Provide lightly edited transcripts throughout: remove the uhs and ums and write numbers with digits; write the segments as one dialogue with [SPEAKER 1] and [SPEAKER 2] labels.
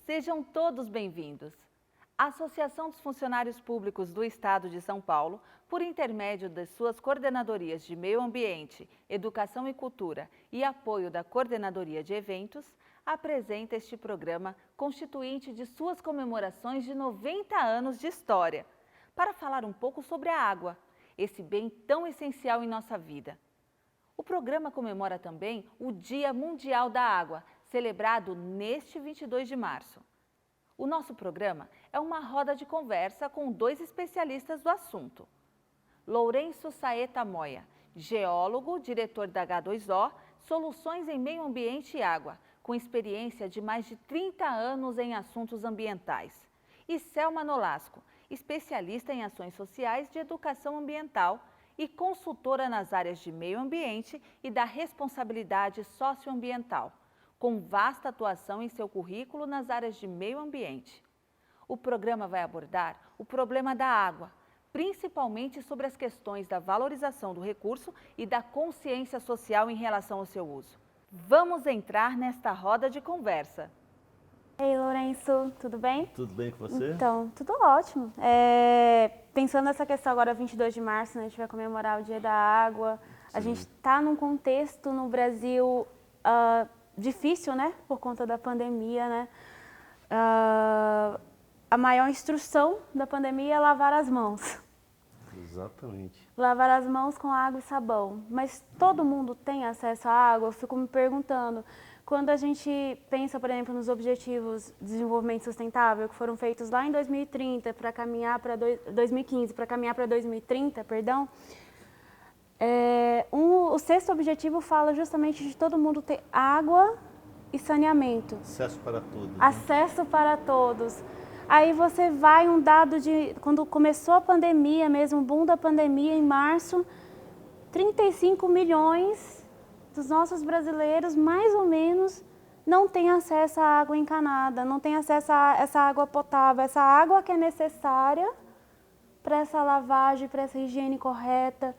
[SPEAKER 1] Sejam todos bem-vindos. A Associação dos Funcionários Públicos do Estado de São Paulo, por intermédio das suas coordenadorias de Meio Ambiente, Educação e Cultura e apoio da Coordenadoria de Eventos, apresenta este programa constituinte de suas comemorações de 90 anos de história, para falar um pouco sobre a água, esse bem tão essencial em nossa vida. O programa comemora também o Dia Mundial da Água, celebrado neste 22 de março. O nosso programa é uma roda de conversa com dois especialistas do assunto. Lourenço Saeta Moya, geólogo, diretor da H2O, Soluções em Meio Ambiente e Água, com experiência de mais de 30 anos em assuntos ambientais. E Selma Nolasco, especialista em ações sociais de educação ambiental e consultora nas áreas de meio ambiente e da responsabilidade socioambiental, com vasta atuação em seu currículo nas áreas de meio ambiente. O programa vai abordar o problema da água, principalmente sobre as questões da valorização do recurso e da consciência social em relação ao seu uso. Vamos entrar nesta roda de conversa.
[SPEAKER 2] Ei, Lourenço, tudo bem?
[SPEAKER 3] Tudo bem com você?
[SPEAKER 2] Então, tudo ótimo. Pensando nessa questão agora, 22 de março, né, a gente vai comemorar o Dia da Água.
[SPEAKER 3] Sim.
[SPEAKER 2] A gente está num contexto no Brasil difícil, né, por conta da pandemia, né? A maior instrução da pandemia é lavar as mãos.
[SPEAKER 3] Exatamente.
[SPEAKER 2] Lavar as mãos com água e sabão. Mas todo mundo tem acesso à água? Eu fico me perguntando. Quando a gente pensa, por exemplo, nos Objetivos de Desenvolvimento Sustentável, que foram feitos lá em 2030 para caminhar para 2015, para caminhar para 2030, perdão, o sexto objetivo fala justamente de todo mundo ter água e saneamento.
[SPEAKER 3] Acesso para todos. Né?
[SPEAKER 2] Acesso para todos. Aí você vai um dado de quando começou a pandemia mesmo, o boom da pandemia em março, 35 milhões dos nossos brasileiros, mais ou menos, não têm acesso à água encanada, não têm acesso a essa água potável, essa água que é necessária para essa lavagem, para essa higiene correta.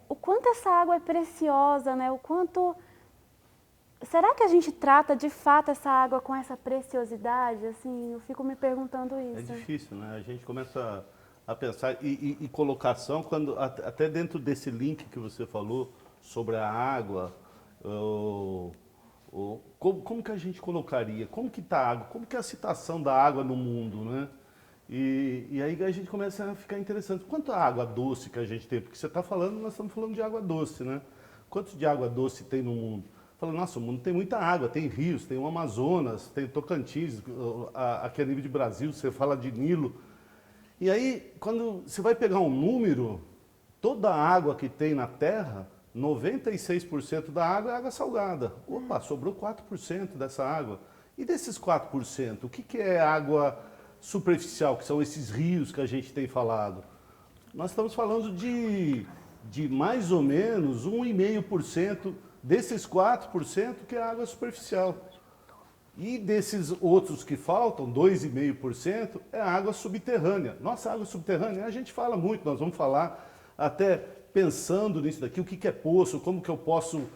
[SPEAKER 2] O quanto essa água é preciosa, né? O quanto... Será que a gente trata de fato essa água com essa preciosidade? Assim, eu fico me perguntando isso.
[SPEAKER 3] É difícil, né? A gente começa a pensar, e colocação, quando, até dentro desse link que você falou sobre a água, como que a gente colocaria? Como que está a água? Como que é a situação da água no mundo, né? E aí a gente começa a ficar interessante. Quanto a água doce que a gente tem? Porque você está falando, nós estamos falando de água doce, né? Quanto de água doce tem no mundo? Fala, nossa, o mundo tem muita água, tem rios, tem o Amazonas, tem o Tocantins, aqui a nível de Brasil, você fala de Nilo. E aí, quando você vai pegar um número, toda a água que tem na Terra, 96% da água é água salgada. Opa, sobrou 4% dessa água. E desses 4%, o que é água superficial, que são esses rios que a gente tem falado? Nós estamos falando de mais ou menos 1,5% desses 4% que é água superficial. E desses outros que faltam, 2,5%, é água subterrânea. Nossa, água subterrânea, a gente fala muito, nós vamos falar até pensando nisso daqui, o que é poço, como que eu posso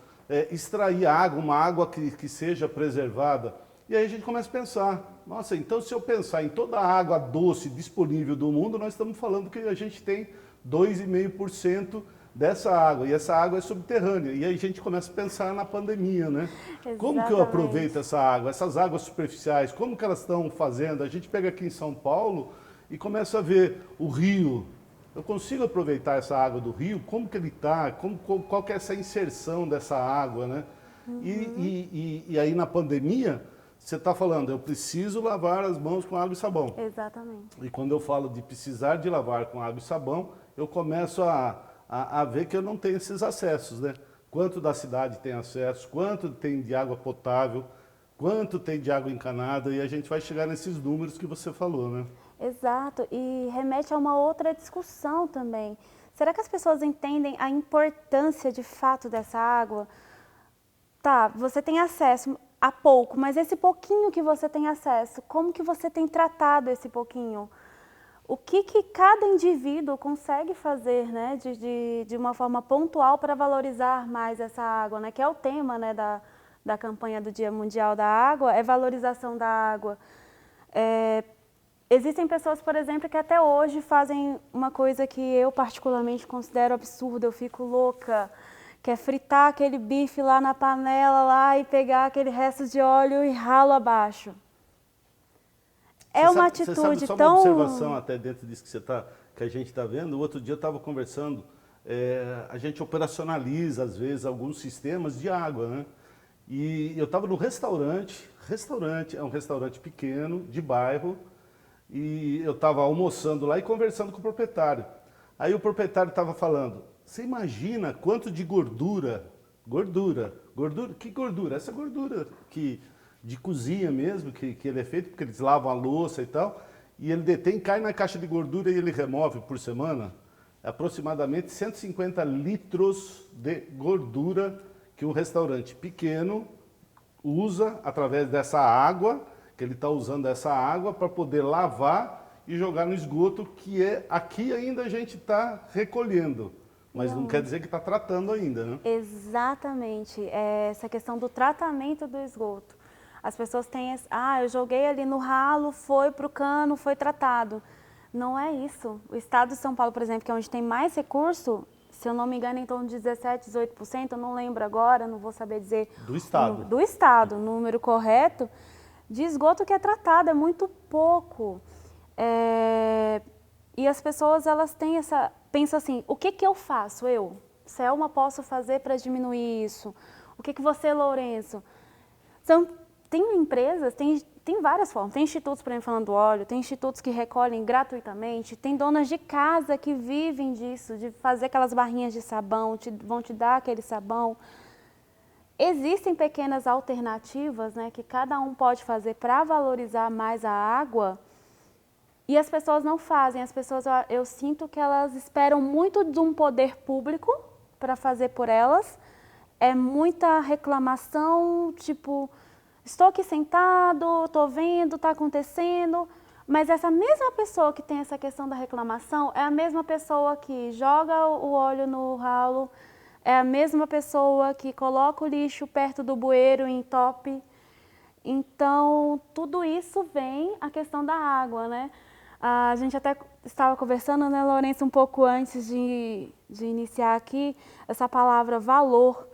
[SPEAKER 3] extrair água, uma água que seja preservada. E aí a gente começa a pensar, nossa, então se eu pensar em toda a água doce disponível do mundo, nós estamos falando que a gente tem 2,5% dessa água, e essa água é subterrânea. E aí a gente começa a pensar na pandemia, né?
[SPEAKER 2] Exatamente.
[SPEAKER 3] Como que eu aproveito essa água, essas águas superficiais, como que elas estão fazendo? A gente pega aqui em São Paulo e começa a ver o rio. Eu consigo aproveitar essa água do rio? Como que ele está? Qual que é essa inserção dessa água, né? Uhum. E aí na pandemia, você está falando, eu preciso lavar as mãos com água e sabão.
[SPEAKER 2] Exatamente.
[SPEAKER 3] E quando eu falo de precisar de lavar com água e sabão, eu começo a ver que eu não tenho esses acessos, né? Quanto da cidade tem acesso, quanto tem de água potável, quanto tem de água encanada, e a gente vai chegar nesses números que você falou, né?
[SPEAKER 2] Exato, e remete a uma outra discussão também. Será que as pessoas entendem a importância de fato dessa água? Tá, você tem acesso a pouco, mas esse pouquinho que você tem acesso, como que você tem tratado esse pouquinho? O que cada indivíduo consegue fazer, né, de uma forma pontual para valorizar mais essa água, né, que é o tema, né, da campanha do Dia Mundial da Água é valorização da água. Existem pessoas, por exemplo, que até hoje fazem uma coisa que eu particularmente considero absurda, eu fico louca, que é fritar aquele bife lá na panela lá e pegar aquele resto de óleo e ralo abaixo. Uma atitude
[SPEAKER 3] só
[SPEAKER 2] tão...
[SPEAKER 3] uma observação até dentro disso que a gente está vendo. O outro dia eu estava conversando, a gente operacionaliza às vezes alguns sistemas de água, né? E eu estava no restaurante, é um restaurante pequeno, de bairro, e eu estava almoçando lá e conversando com o proprietário. Aí o proprietário estava falando, você imagina quanto de gordura, que gordura? Essa gordura de cozinha mesmo, que ele é feito, porque eles lavam a louça e tal, e ele detém, cai na caixa de gordura e ele remove por semana aproximadamente 150 litros de gordura que um restaurante pequeno usa através dessa água, que ele está usando essa água para poder lavar e jogar no esgoto, que aqui ainda a gente está recolhendo, mas não quer dizer que está tratando ainda, né?
[SPEAKER 2] Exatamente, essa questão do tratamento do esgoto. As pessoas têm eu joguei ali no ralo, foi para o cano, foi tratado. Não é isso. O estado de São Paulo, por exemplo, que é onde tem mais recurso, se eu não me engano, em torno de 17, 18%, eu não lembro agora, não vou saber dizer...
[SPEAKER 3] Do estado.
[SPEAKER 2] Do estado, o número correto, de esgoto que é tratado, é muito pouco. E as pessoas, elas têm pensam assim, o que eu faço, Selma, posso fazer para diminuir isso? O que você, Lourenço? Tem empresas, tem várias formas, tem institutos, por exemplo, falando do óleo, tem institutos que recolhem gratuitamente, tem donas de casa que vivem disso, de fazer aquelas barrinhas de sabão, vão te dar aquele sabão. Existem pequenas alternativas, né, que cada um pode fazer para valorizar mais a água e as pessoas não fazem. As pessoas, eu sinto que elas esperam muito de um poder público para fazer por elas. É muita reclamação, tipo... Estou aqui sentado, estou vendo, está acontecendo, mas essa mesma pessoa que tem essa questão da reclamação é a mesma pessoa que joga o óleo no ralo, é a mesma pessoa que coloca o lixo perto do bueiro e entope. Então, tudo isso vem a questão da água, né? A gente até estava conversando, né, Lourenço, um pouco antes de iniciar aqui, essa palavra valor.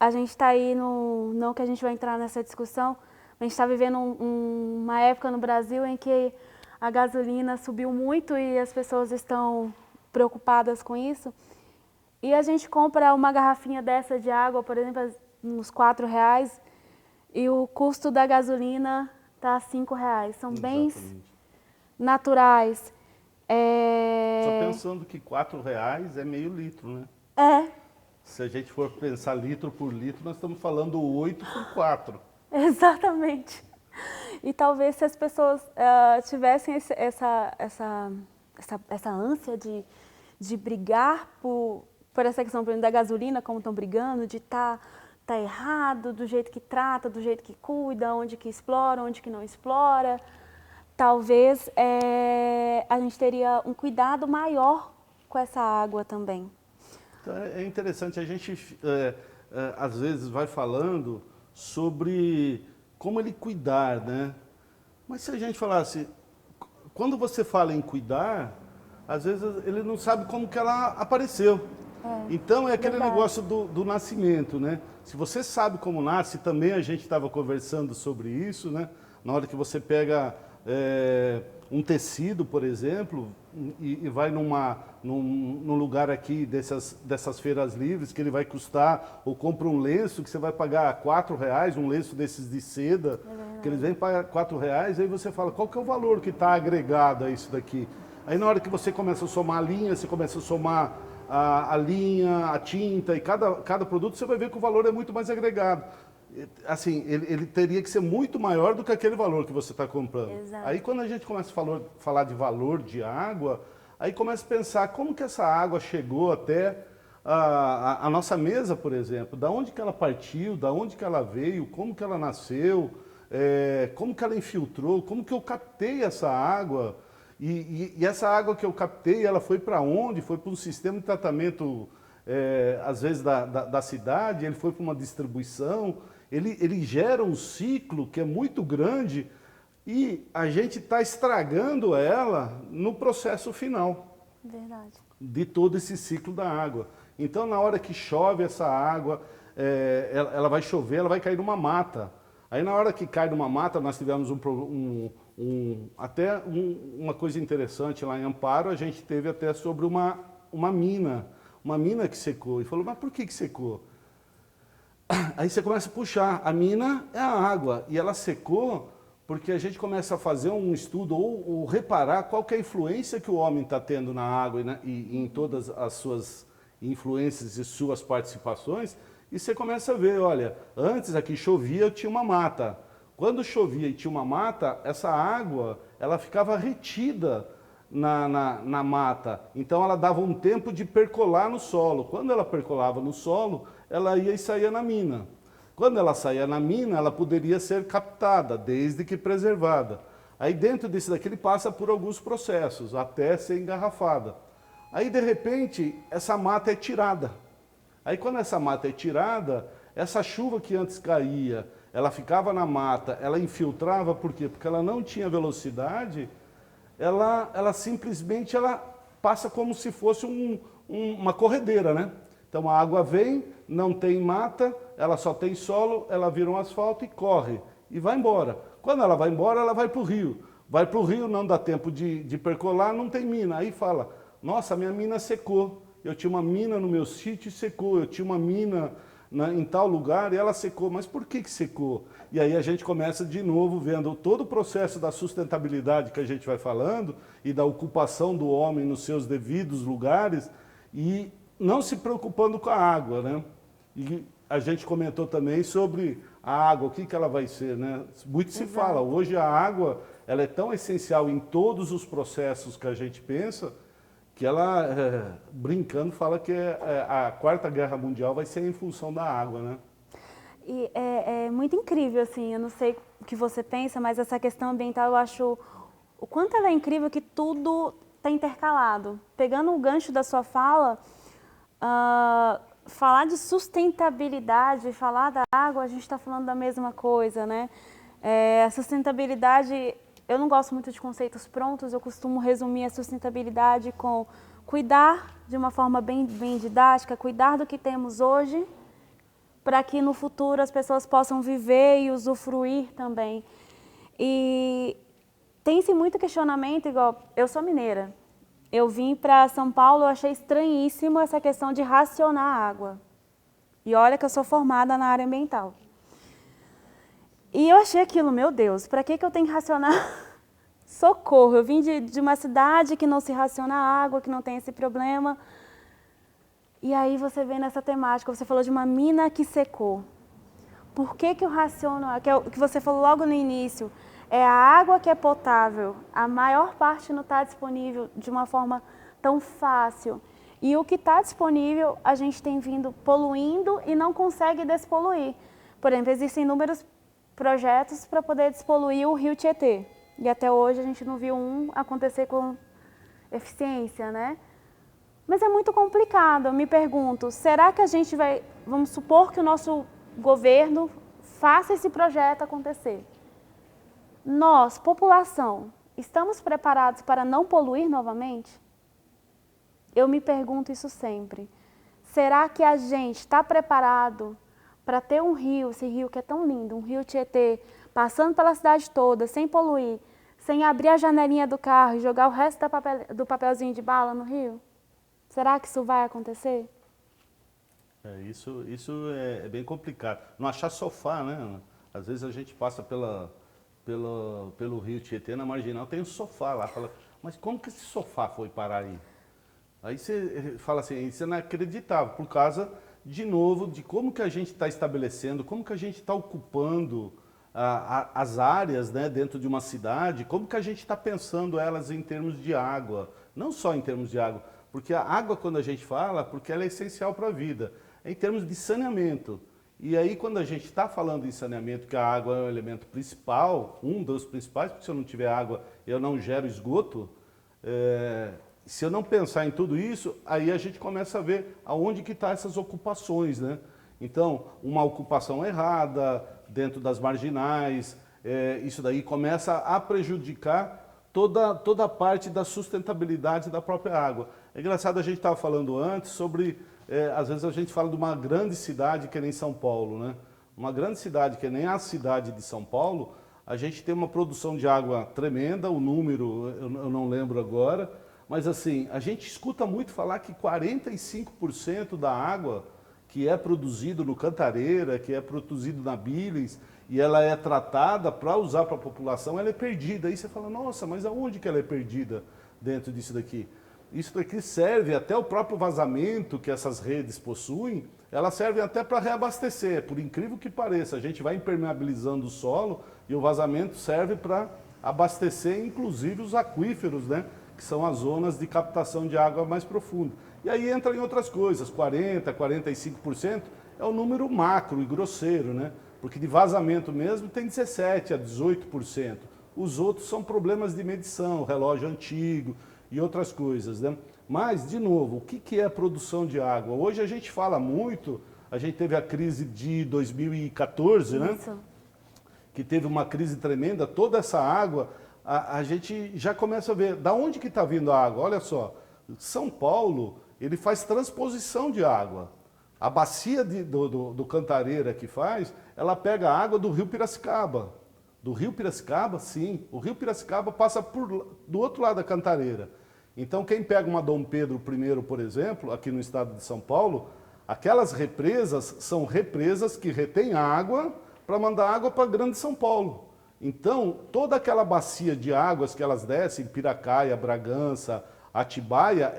[SPEAKER 2] A gente está aí, não que a gente vai entrar nessa discussão, mas a gente está vivendo uma época no Brasil em que a gasolina subiu muito e as pessoas estão preocupadas com isso. E a gente compra uma garrafinha dessa de água, por exemplo, uns R$4, e o custo da gasolina está R$5. São bens naturais.
[SPEAKER 3] Só pensando que R$4 é meio litro, né? Se a gente for pensar litro por litro, nós estamos falando 8 por 4.
[SPEAKER 2] Exatamente. E talvez se as pessoas tivessem essa ânsia de brigar por essa questão da gasolina, como estão brigando, de tá errado, do jeito que trata, do jeito que cuida, onde que explora, onde que não explora, talvez a gente teria um cuidado maior com essa água também.
[SPEAKER 3] Então, é interessante, a gente às vezes vai falando sobre como ele cuidar, né? Mas se a gente falasse, quando você fala em cuidar, às vezes ele não sabe como que ela apareceu. Então é aquele negócio do nascimento, né? Se você sabe como nasce, também a gente estava conversando sobre isso, né? Na hora que você pega um tecido, por exemplo, e vai num lugar aqui dessas feiras livres, que ele vai custar, ou compra um lenço que você vai pagar R$4, um lenço desses de seda, que eles vêm pagar R$4, aí você fala, qual que é o valor que está agregado a isso daqui? Aí na hora que você começa a somar a linha, você começa a somar a linha, a tinta, e cada produto, você vai ver que o valor é muito mais agregado. Assim, ele teria que ser muito maior do que aquele valor que você está comprando.
[SPEAKER 2] Exato.
[SPEAKER 3] Aí quando a gente começa a falar de valor de água, aí começa a pensar como que essa água chegou até a nossa mesa, por exemplo. Da onde que ela partiu, da onde que ela veio, como que ela nasceu, como que ela infiltrou, como que eu captei essa água. E essa água que eu captei, ela foi para onde? Foi para um sistema de tratamento, às vezes, da cidade, ele foi para uma distribuição. ele gera um ciclo que é muito grande e a gente está estragando ela no processo final
[SPEAKER 2] Verdade.
[SPEAKER 3] de todo esse ciclo da água. Então, na hora que chove essa água, ela vai chover, ela vai cair numa mata. Aí, na hora que cai numa mata, nós tivemos uma coisa interessante lá em Amparo, a gente teve até sobre uma mina que secou. E falou, mas por que secou? Aí você começa a puxar, a mina é a água, e ela secou porque a gente começa a fazer um estudo ou reparar qual que é a influência que o homem está tendo na água e em todas as suas influências e suas participações, e você começa a ver, olha, antes aqui chovia, tinha uma mata. Quando chovia e tinha uma mata, essa água, ela ficava retida na mata. Então ela dava um tempo de percolar no solo. Quando ela percolava no solo, ela ia e saía na mina. Quando ela saía na mina, ela poderia ser captada, desde que preservada. Aí dentro desse daqui ele passa por alguns processos, até ser engarrafada. Aí de repente, essa mata é tirada. Aí quando essa mata é tirada, essa chuva que antes caía, ela ficava na mata, ela infiltrava, por quê? Porque ela não tinha velocidade, ela simplesmente passa como se fosse uma corredeira, né? Então a água vem, não tem mata, ela só tem solo, ela vira um asfalto e corre, e vai embora. Quando ela vai embora, ela vai para o rio. Vai para o rio, não dá tempo de percolar, não tem mina. Aí fala, nossa, minha mina secou. Eu tinha uma mina no meu sítio e secou. Eu tinha uma mina em tal lugar e ela secou. Mas por que secou? E aí a gente começa de novo vendo todo o processo da sustentabilidade que a gente vai falando e da ocupação do homem nos seus devidos lugares e não se preocupando com a água, né? E a gente comentou também sobre a água, o que ela vai ser, né? Muito se fala, hoje a água, ela é tão essencial em todos os processos que a gente pensa, que ela, brincando, fala que a Quarta Guerra Mundial vai ser em função da água, né?
[SPEAKER 2] E é muito incrível, assim, eu não sei o que você pensa, mas essa questão ambiental, eu acho o quanto ela é incrível que tudo está intercalado. Pegando o gancho da sua fala, falar de sustentabilidade, falar da água, a gente está falando da mesma coisa, né? A sustentabilidade, eu não gosto muito de conceitos prontos, eu costumo resumir a sustentabilidade com cuidar de uma forma bem didática, cuidar do que temos hoje, para que no futuro as pessoas possam viver e usufruir também. E tem-se muito questionamento, igual, eu sou mineira. Eu vim para São Paulo, eu achei estranhíssimo essa questão de racionar água. E olha que eu sou formada na área ambiental. E eu achei aquilo, meu Deus, para que eu tenho que racionar? Socorro, eu vim de uma cidade que não se raciona água, que não tem esse problema. E aí você vem nessa temática, você falou de uma mina que secou. Por que eu raciono, que é o que você falou logo no início, é a água que é potável, a maior parte não está disponível de uma forma tão fácil. E o que está disponível, a gente tem vindo poluindo e não consegue despoluir. Por exemplo, existem inúmeros projetos para poder despoluir o rio Tietê. E até hoje a gente não viu um acontecer com eficiência, né? Mas é muito complicado, eu me pergunto, será que a gente vai, vamos supor que o nosso governo faça esse projeto acontecer? Nós, população, estamos preparados para não poluir novamente? Eu me pergunto isso sempre. Será que a gente está preparado para ter um rio, esse rio que é tão lindo, um rio Tietê, passando pela cidade toda, sem poluir, sem abrir a janelinha do carro e jogar o resto do papelzinho de bala no rio? Será que isso vai acontecer?
[SPEAKER 3] Isso é bem complicado. Não achar sofá, né, Ana? Às vezes a gente passa pelo rio Tietê, na Marginal, tem um sofá lá. Fala, mas como que esse sofá foi parar aí? Aí você fala assim, isso é inacreditável, por causa, de novo, de como que a gente está estabelecendo, como que a gente está ocupando as áreas, né, dentro de uma cidade, como que a gente está pensando elas em termos de água, não só em termos de água, porque a água, quando a gente fala, porque ela é essencial para a vida, é em termos de saneamento. E aí, quando a gente está falando em saneamento, que a água é um elemento principal, um dos principais, porque se eu não tiver água, eu não gero esgoto, se eu não pensar em tudo isso, aí a gente começa a ver aonde que estão essas ocupações, né? Então, uma ocupação errada dentro das marginais, isso daí começa a prejudicar toda a parte da sustentabilidade da própria água. É engraçado, a gente estava falando antes sobre, às vezes a gente fala de uma grande cidade que nem São Paulo, né? Uma grande cidade que nem a cidade de São Paulo, a gente tem uma produção de água tremenda, o número eu não lembro agora, mas assim, a gente escuta muito falar que 45% da água que é produzido no Cantareira, que é produzido na Billings, e ela é tratada para usar para a população, ela é perdida. Aí você fala, nossa, mas aonde que ela é perdida dentro disso daqui? Isso daqui serve até o próprio vazamento que essas redes possuem, elas servem até para reabastecer, por incrível que pareça. A gente vai impermeabilizando o solo e o vazamento serve para abastecer, inclusive, os aquíferos, né? Que são as zonas de captação de água mais profunda. E aí entra em outras coisas, 40%, 45% é o número macro e grosseiro, né? Porque de vazamento mesmo tem 17% a 18%. Os outros são problemas de medição, relógio antigo e outras coisas, né? Mas, de novo, o que é a produção de água? Hoje a gente fala muito, a gente teve a crise de 2014, né?
[SPEAKER 2] Isso.
[SPEAKER 3] Que teve uma crise tremenda, toda essa água, a gente já começa a ver, da onde que está vindo a água? Olha só, São Paulo, ele faz transposição de água. A bacia do Cantareira que faz, ela pega a água do Rio Piracicaba. Do Rio Piracicaba, sim. O Rio Piracicaba passa do outro lado da Cantareira. Então, quem pega uma Dom Pedro I, por exemplo, aqui no estado de São Paulo, aquelas represas são represas que retêm água para mandar água para Grande São Paulo. Então, toda aquela bacia de águas que elas descem, Piracaia, Bragança, Atibaia,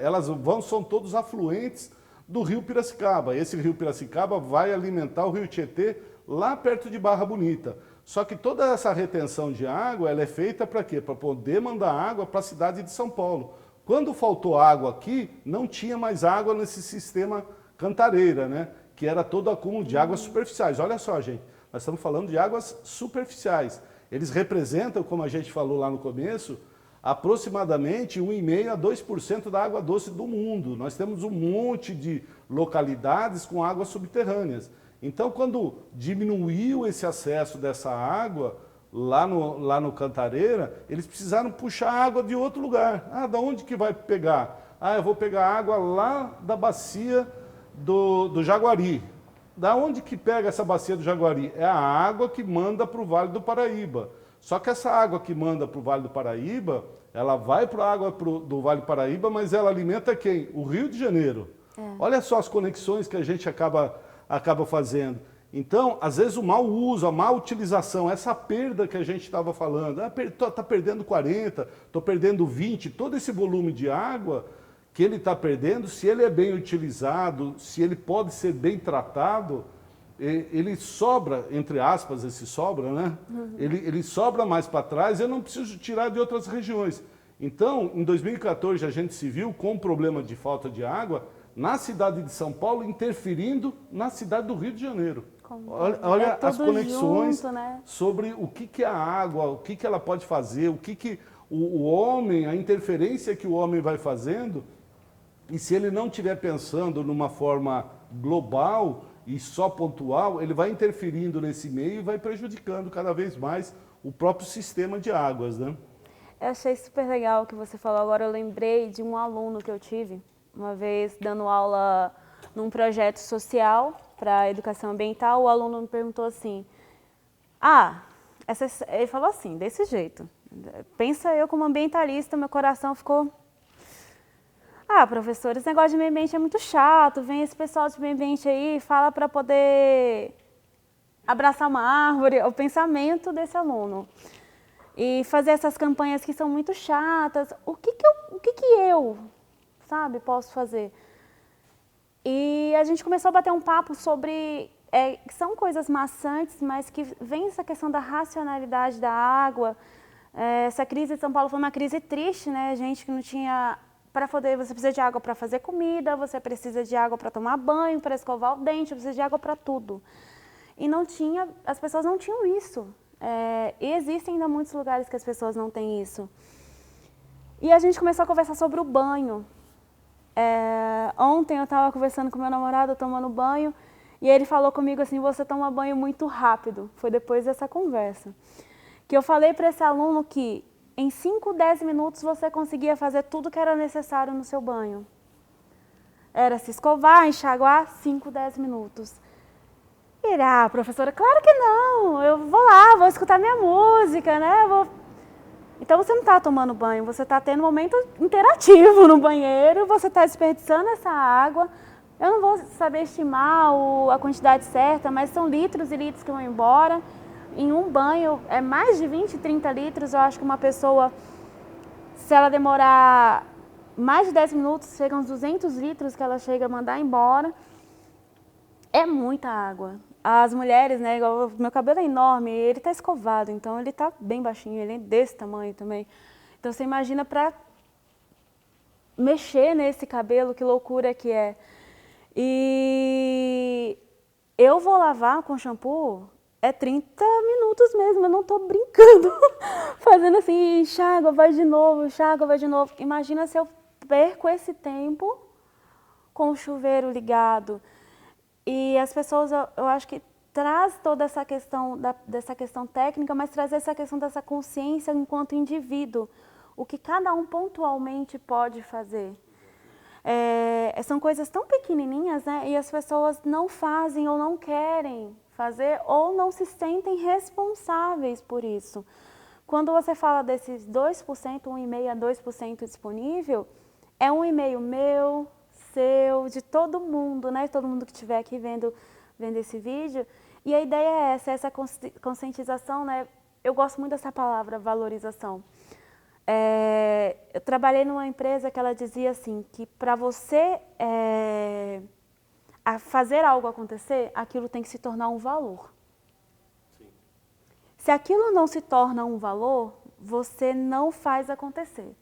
[SPEAKER 3] são todos afluentes do Rio Piracicaba. Esse Rio Piracicaba vai alimentar o Rio Tietê lá perto de Barra Bonita. Só que toda essa retenção de água, ela é feita para quê? Para poder mandar água para a cidade de São Paulo. Quando faltou água aqui, não tinha mais água nesse sistema Cantareira, né? Que era todo acúmulo de águas superficiais. Olha só, gente, nós estamos falando de águas superficiais. Eles representam, como a gente falou lá no começo, aproximadamente 1,5% a 2% da água doce do mundo. Nós temos um monte de localidades com águas subterrâneas. Então, quando diminuiu esse acesso dessa água lá no Cantareira, eles precisaram puxar água de outro lugar. Ah, da onde que vai pegar? Ah, eu vou pegar água lá da bacia do Jaguari. Da onde que pega essa bacia do Jaguari? É a água que manda para o Vale do Paraíba. Só que essa água que manda para o Vale do Paraíba, ela vai para a água do Vale do Paraíba, mas ela alimenta quem? O Rio de Janeiro. Olha só as conexões que a gente acaba fazendo. Então, às vezes o mau uso, a má utilização, essa perda que a gente estava falando, está perdendo 40, estou perdendo 20, todo esse volume de água que ele está perdendo, se ele é bem utilizado, se ele pode ser bem tratado, ele sobra, entre aspas, esse sobra, né? Ele sobra mais para trás, eu não preciso tirar de outras regiões. Então, em 2014, a gente se viu com um problema de falta de água na cidade de São Paulo, interferindo na cidade do Rio de Janeiro. Olha as conexões
[SPEAKER 2] junto, né?
[SPEAKER 3] sobre o que é a água, o que ela pode fazer, o que o homem, a interferência que o homem vai fazendo, e se ele não estiver pensando numa forma global e só pontual, ele vai interferindo nesse meio e vai prejudicando cada vez mais o próprio sistema de águas, né?
[SPEAKER 2] Eu achei super legal o que você falou. Agora eu lembrei de um aluno que eu tive, uma vez dando aula num projeto social para educação ambiental. O aluno me perguntou assim, ele falou assim, desse jeito, pensa eu como ambientalista, meu coração ficou... professor, esse negócio de meio ambiente é muito chato, vem esse pessoal de meio ambiente aí e fala para poder abraçar uma árvore, o pensamento desse aluno. E fazer essas campanhas que são muito chatas, o que eu, sabe, posso fazer? E a gente começou a bater um papo sobre, que são coisas maçantes, mas que vem essa questão da racionalidade da água. Essa crise de São Paulo foi uma crise triste, né, gente que não tinha... você precisa de água para fazer comida, você precisa de água para tomar banho, para escovar o dente, você precisa de água para tudo. E as pessoas não tinham isso. E existem ainda muitos lugares que as pessoas não têm isso. E a gente começou a conversar sobre o banho. Ontem eu estava conversando com meu namorado, tomando banho, E ele falou comigo assim, você toma banho muito rápido. Foi depois dessa conversa. Que eu falei para esse aluno que em 5, 10 minutos você conseguia fazer tudo que era necessário no seu banho. Era se escovar, enxaguar, 5, 10 minutos. E ele, professora, claro que não, eu vou lá, vou escutar minha música, né? Então você não está tomando banho, você está tendo um momento interativo no banheiro, você está desperdiçando essa água. Eu não vou saber estimar a quantidade certa, mas são litros e litros que vão embora. Em um banho é mais de 20, 30 litros, eu acho que uma pessoa, se ela demorar mais de 10 minutos, chega uns 200 litros que ela chega a mandar embora. É muita água. As mulheres, né, igual, meu cabelo é enorme, ele tá escovado, então ele tá bem baixinho, ele é desse tamanho também. Então você imagina para mexer nesse cabelo, que loucura que é. E eu vou lavar com shampoo, é 30 minutos mesmo, eu não tô brincando. Fazendo assim, enxágua, vai de novo, enxágua, vai de novo. Imagina se eu perco esse tempo com o chuveiro ligado. E as pessoas, eu acho que traz toda essa questão dessa questão técnica, mas traz essa questão dessa consciência enquanto indivíduo, o que cada um pontualmente pode fazer. São coisas tão pequenininhas, né? E as pessoas não fazem ou não querem fazer ou não se sentem responsáveis por isso. Quando você fala desses 2%, 1,5% a 2% disponível, é um e-mail meu, seu, de todo mundo, né? Todo mundo que estiver aqui vendo esse vídeo. E a ideia é essa conscientização, né? Eu gosto muito dessa palavra, valorização. Eu trabalhei numa empresa que ela dizia assim, que para você fazer algo acontecer, aquilo tem que se tornar um valor. Sim. Se aquilo não se torna um valor, você não faz acontecer.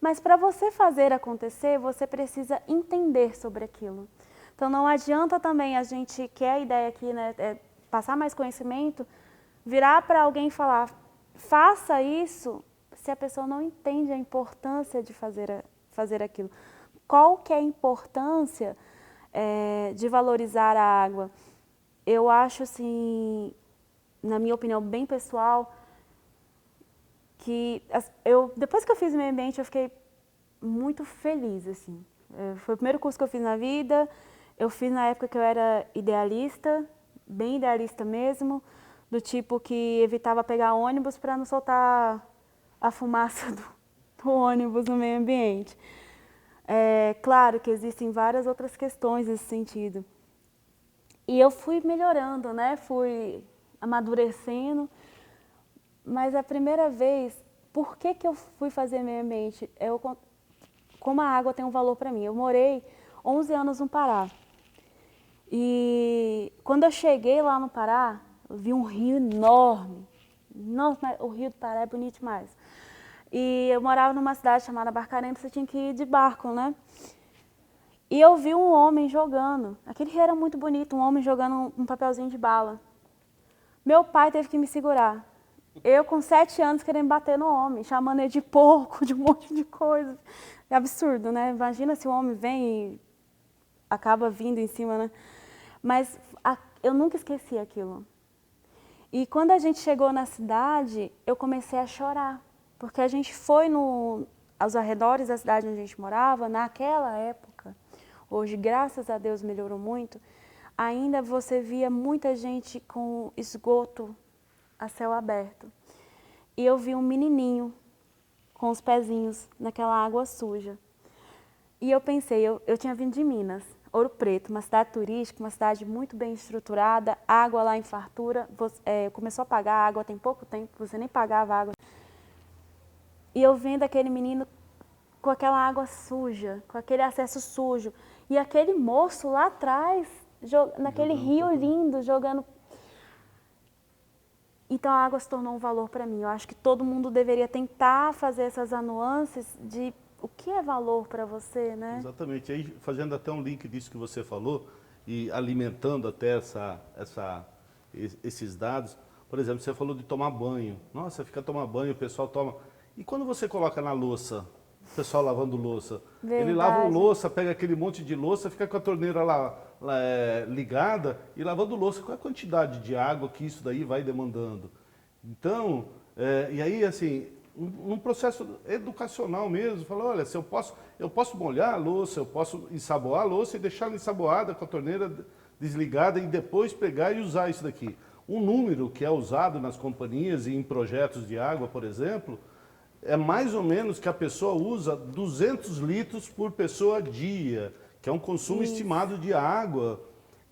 [SPEAKER 2] Mas para você fazer acontecer, você precisa entender sobre aquilo. Então não adianta também a gente, que é a ideia aqui, né, passar mais conhecimento, virar para alguém e falar, faça isso, se a pessoa não entende a importância de fazer aquilo. Qual que é a importância de valorizar a água? Eu acho, assim, na minha opinião bem pessoal, que depois que eu fiz meio ambiente, eu fiquei muito feliz, assim. Foi o primeiro curso que eu fiz na vida, eu fiz na época que eu era idealista, bem idealista mesmo, do tipo que evitava pegar ônibus para não soltar a fumaça do ônibus no meio ambiente. Claro que existem várias outras questões nesse sentido. E eu fui melhorando, né? Fui amadurecendo. Mas a primeira vez, por que eu fui fazer meio ambiente? Como a água tem um valor para mim. Eu morei 11 anos no Pará. E quando eu cheguei lá no Pará, eu vi um rio enorme. Nossa, o rio do Pará é bonito demais. E eu morava numa cidade chamada Barcarena, você tinha que ir de barco, né? E eu vi um homem jogando. Aquele rio era muito bonito, um homem jogando um papelzinho de bala. Meu pai teve que me segurar. Eu, com 7 anos, querendo bater no homem, chamando ele de porco, de um monte de coisa. É absurdo, né? Imagina se o homem vem e acaba vindo em cima, né? Mas eu nunca esqueci aquilo. E quando a gente chegou na cidade, eu comecei a chorar. Porque a gente foi aos arredores da cidade onde a gente morava, naquela época. Hoje, graças a Deus, melhorou muito. Ainda você via muita gente com esgoto a céu aberto. E eu vi um menininho com os pezinhos naquela água suja. E eu pensei, eu tinha vindo de Minas, Ouro Preto, uma cidade turística, uma cidade muito bem estruturada, água lá em fartura, começou a pagar água tem pouco tempo, você nem pagava água. E eu vendo aquele menino com aquela água suja, com aquele acesso sujo, e aquele moço lá atrás, naquele rio lindo, jogando. Então a água se tornou um valor para mim. Eu acho que todo mundo deveria tentar fazer essas nuances de o que é valor para você, né?
[SPEAKER 3] Exatamente. Aí, fazendo até um link disso que você falou e alimentando até esses dados, por exemplo, você falou de tomar banho. Nossa, fica tomar banho, o pessoal toma. E quando você coloca na louça o pessoal lavando louça.
[SPEAKER 2] Verdade.
[SPEAKER 3] Ele lava a louça, pega aquele monte de louça, fica com a torneira lá ligada e lavando louça. Qual é a quantidade de água que isso daí vai demandando? Então, e aí assim, um processo educacional mesmo, fala, olha, se eu posso molhar a louça, eu posso ensaboar a louça e deixar ela ensaboada com a torneira desligada e depois pegar e usar isso daqui. Um número que é usado nas companhias e em projetos de água, por exemplo, é mais ou menos que a pessoa usa 200 litros por pessoa dia, que é um consumo estimado de água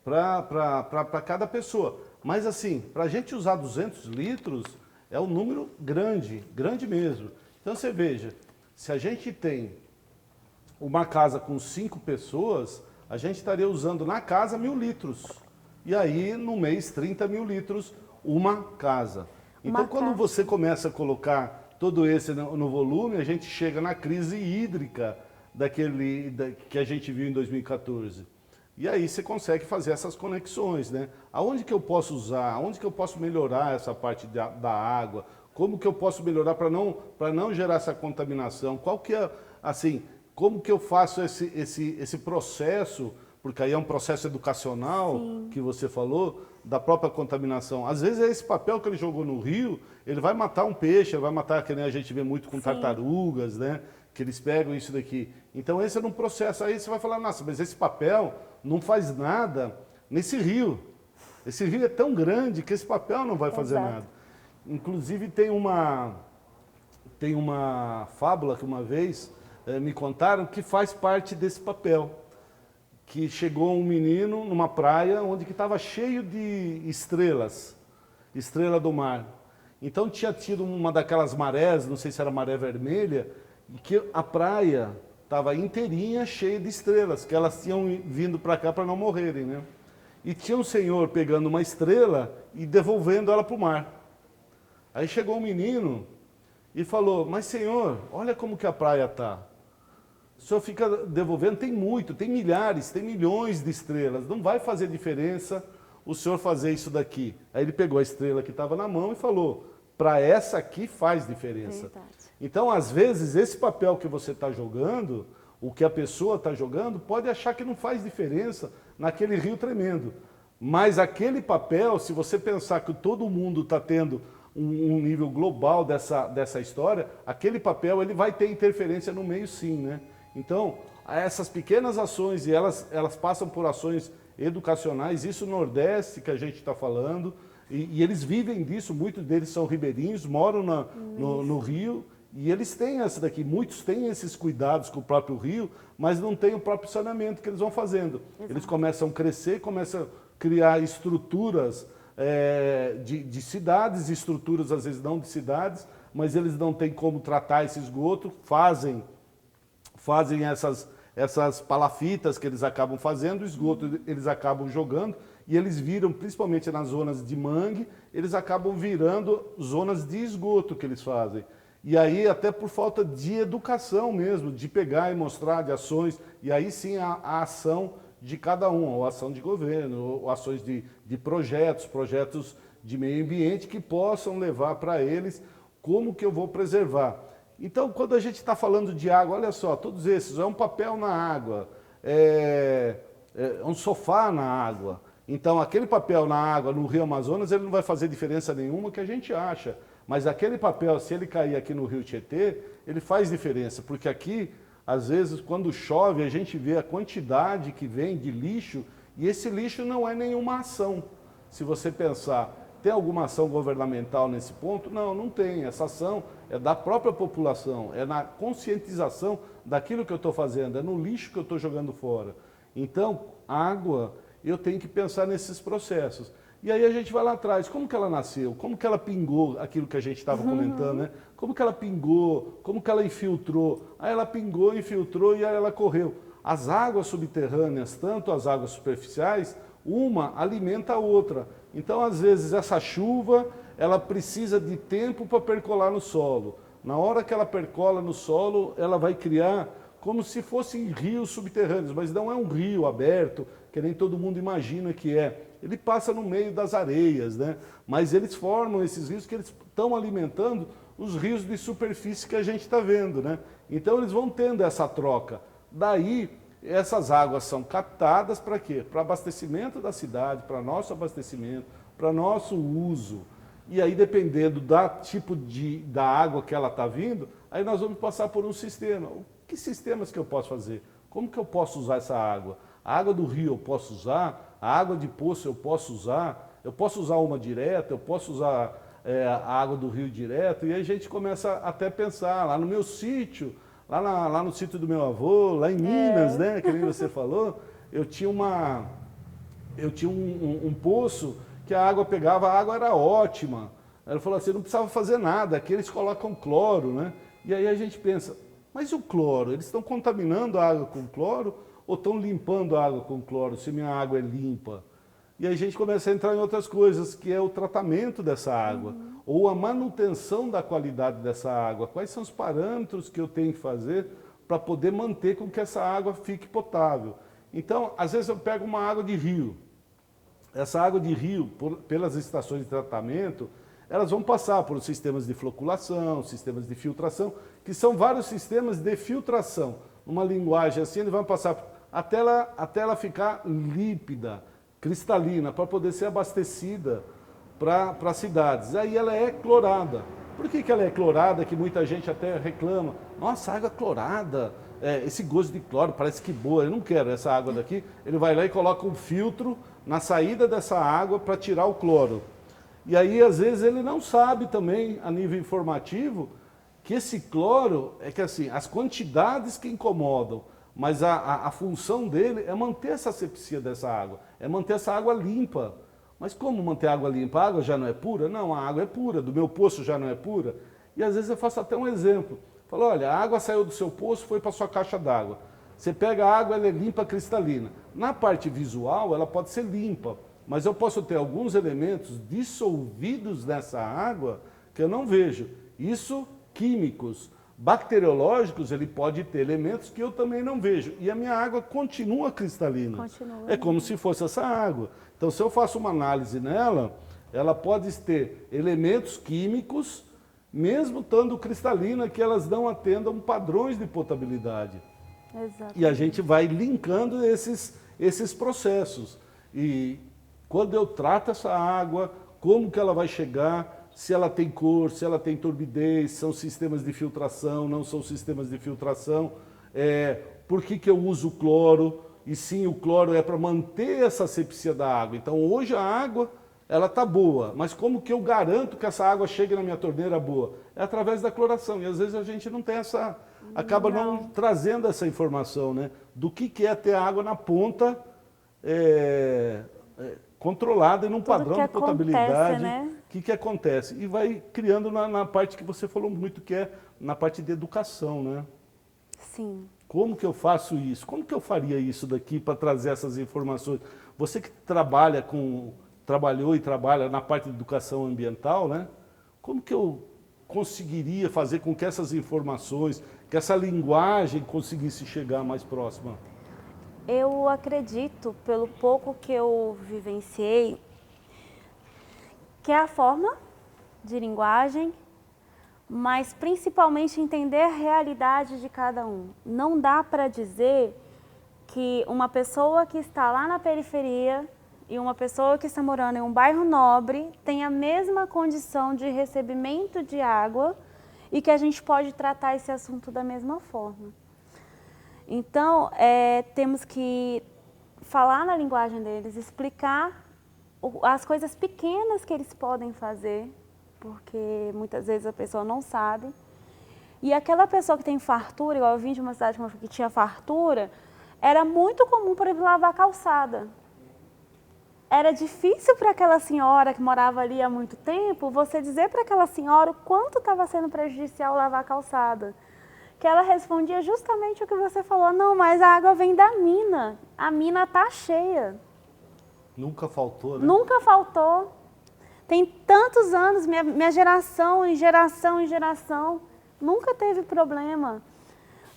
[SPEAKER 3] para cada pessoa. Mas assim, para a gente usar 200 litros, é um número grande, grande mesmo. Então você veja, se a gente tem uma casa com 5 pessoas, a gente estaria usando na casa 1.000 litros. E aí, no mês, 30 mil litros, uma casa. Então, quando você começa a colocar todo esse no volume, a gente chega na crise hídrica que a gente viu em 2014. E aí você consegue fazer essas conexões, né? Aonde que eu posso usar? Aonde que eu posso melhorar essa parte da água? Como que eu posso melhorar para não gerar essa contaminação? Qual que é, assim, como que eu faço esse processo, porque aí é um processo educacional, sim, que você falou, da própria contaminação. Às vezes é esse papel que ele jogou no rio, ele vai matar um peixe, ele vai matar, que nem a gente vê muito com sim, tartarugas, né? Que eles pegam isso daqui. Então esse é um processo, aí você vai falar, nossa, mas esse papel não faz nada nesse rio. Esse rio é tão grande que esse papel não vai fazer nada. Inclusive tem uma fábula que uma vez me contaram que faz parte desse papel. Que chegou um menino numa praia onde estava cheio de estrelas, estrela do mar. Então tinha tido uma daquelas marés, não sei se era maré vermelha, e que a praia estava inteirinha cheia de estrelas, que elas tinham vindo para cá para não morrerem, né? E tinha um senhor pegando uma estrela e devolvendo ela para o mar. Aí chegou um menino e falou, mas senhor, olha como que a praia está. O senhor fica devolvendo, tem milhares, tem milhões de estrelas, não vai fazer diferença o senhor fazer isso daqui. Aí ele pegou a estrela que estava na mão e falou, para essa aqui faz diferença. Verdade. Então, às vezes, esse papel que você está jogando, o que a pessoa está jogando, pode achar que não faz diferença naquele rio tremendo. Mas aquele papel, se você pensar que todo mundo está tendo um nível global dessa história, aquele papel ele vai ter interferência no meio sim, né? Então, essas pequenas ações, e elas passam por ações educacionais, isso no Nordeste que a gente está falando, e eles vivem disso, muitos deles são ribeirinhos, moram no Rio, e eles têm essa daqui, muitos têm esses cuidados com o próprio rio, mas não têm o próprio saneamento que eles vão fazendo. Exato. Eles começam a crescer, começam a criar estruturas de cidades, estruturas às vezes não de cidades, mas eles não têm como tratar esse esgoto, fazem essas palafitas que eles acabam fazendo, o esgoto eles acabam jogando, e eles viram, principalmente nas zonas de mangue, eles acabam virando zonas de esgoto que eles fazem. E aí até por falta de educação mesmo, de pegar e mostrar de ações, e aí sim a ação de cada um, ou ação de governo, ou ações de projetos de meio ambiente que possam levar para eles como que eu vou preservar. Então, quando a gente está falando de água, olha só, todos esses, é um papel na água, é um sofá na água. Então, aquele papel na água, no Rio Amazonas, ele não vai fazer diferença nenhuma que a gente acha. Mas aquele papel, se ele cair aqui no Rio Tietê, ele faz diferença. Porque aqui, às vezes, quando chove, a gente vê a quantidade que vem de lixo, e esse lixo não é nenhuma ação. Se você pensar, tem alguma ação governamental nesse ponto? Não, não tem. Essa ação é da própria população, é na conscientização daquilo que eu estou fazendo, é no lixo que eu estou jogando fora. Então, água, eu tenho que pensar nesses processos. E aí a gente vai lá atrás, como que ela nasceu? Como que ela pingou aquilo que a gente estava comentando, né? Como que ela pingou? Como que ela infiltrou? Aí ela pingou, infiltrou e aí ela correu. As águas subterrâneas, tanto as águas superficiais, uma alimenta a outra. Então, às vezes, essa chuva, ela precisa de tempo para percolar no solo. Na hora que ela percola no solo, ela vai criar como se fossem rios subterrâneos, mas não é um rio aberto, que nem todo mundo imagina que é. Ele passa no meio das areias, né? Mas eles formam esses rios que eles estão alimentando os rios de superfície que a gente está vendo, né? Então eles vão tendo essa troca. Daí, essas águas são captadas para quê? Para abastecimento da cidade, para nosso abastecimento, para nosso uso. E aí, dependendo do tipo da água que ela está vindo, aí nós vamos passar por um sistema. Que sistemas que eu posso fazer? Como que eu posso usar essa água? A água do rio eu posso usar? A água de poço eu posso usar? Eu posso usar uma direta? Eu posso usar a água do rio direto? E aí a gente começa até a pensar, lá no meu sítio, lá no sítio do meu avô, lá em Minas, né, que nem você falou, eu tinha um poço que a água pegava, a água era ótima. Ela falou assim, não precisava fazer nada, aqui eles colocam cloro, né? E aí a gente pensa, mas e o cloro? Eles estão contaminando a água com cloro ou estão limpando a água com cloro, se minha água é limpa? E aí a gente começa a entrar em outras coisas, que é o tratamento dessa água, ou a manutenção da qualidade dessa água. Quais são os parâmetros que eu tenho que fazer para poder manter com que essa água fique potável? Então, às vezes eu pego uma água de rio. Essa água de rio, pelas estações de tratamento, elas vão passar por sistemas de floculação, sistemas de filtração, que são vários sistemas de filtração. Numa linguagem assim, eles vão passar até ela ficar límpida, cristalina, para poder ser abastecida para as cidades. Aí ela é clorada. Por que ela é clorada, que muita gente até reclama? Nossa, água clorada, esse gosto de cloro parece que boa, eu não quero essa água daqui. Ele vai lá e coloca um filtro na saída dessa água para tirar o cloro. E aí, às vezes, ele não sabe também, a nível informativo, que esse cloro, é que assim, as quantidades que incomodam, mas a função dele é manter essa asepsia dessa água, é manter essa água limpa. Mas como manter a água limpa? A água já não é pura? Não, a água é pura, do meu poço já não é pura. E às vezes eu faço até um exemplo. Falo, olha, a água saiu do seu poço, foi para a sua caixa d'água. Você pega a água, ela é limpa, cristalina. Na parte visual, ela pode ser limpa, mas eu posso ter alguns elementos dissolvidos nessa água que eu não vejo. Isso, químicos. Bacteriológicos, ele pode ter elementos que eu também não vejo. E a minha água continua cristalina.
[SPEAKER 2] Continua.
[SPEAKER 3] É como se fosse essa água. Então, se eu faço uma análise nela, ela pode ter elementos químicos, mesmo estando cristalina, que elas não atendam padrões de potabilidade.
[SPEAKER 2] Exato.
[SPEAKER 3] E a gente vai linkando esses processos. E quando eu trato essa água, como que ela vai chegar, se ela tem cor, se ela tem turbidez, são sistemas de filtração, não são sistemas de filtração, por que eu uso cloro, e sim, o cloro é para manter essa asepsia da água. Então hoje a água, ela está boa, mas como que eu garanto que essa água chegue na minha torneira boa? É através da cloração, e às vezes a gente não tem acaba não trazendo essa informação, né? Do que é ter água na ponta, controlada e num padrão de potabilidade,
[SPEAKER 2] né?
[SPEAKER 3] O que acontece? E vai criando na parte que você falou muito, que é na parte de educação, né?
[SPEAKER 2] Sim.
[SPEAKER 3] Como que eu faço isso? Como que eu faria isso daqui para trazer essas informações? Você que trabalhou e trabalha na parte de educação ambiental, né? Como que eu conseguiria fazer com que essas informações, que essa linguagem conseguisse chegar mais próxima?
[SPEAKER 2] Eu acredito, pelo pouco que eu vivenciei, que é a forma de linguagem, mas principalmente entender a realidade de cada um. Não dá para dizer que uma pessoa que está lá na periferia e uma pessoa que está morando em um bairro nobre tem a mesma condição de recebimento de água e que a gente pode tratar esse assunto da mesma forma. Então, temos que falar na linguagem deles, explicar as coisas pequenas que eles podem fazer, porque muitas vezes a pessoa não sabe. E aquela pessoa que tem fartura, igual eu vim de uma cidade que tinha fartura, era muito comum, por exemplo, lavar a calçada. Era difícil para aquela senhora que morava ali há muito tempo, você dizer para aquela senhora o quanto estava sendo prejudicial lavar a calçada. Que ela respondia justamente o que você falou, não, mas a água vem da mina, a mina está cheia.
[SPEAKER 3] Nunca faltou, né?
[SPEAKER 2] Nunca faltou. Tem tantos anos, minha geração, em geração, nunca teve problema.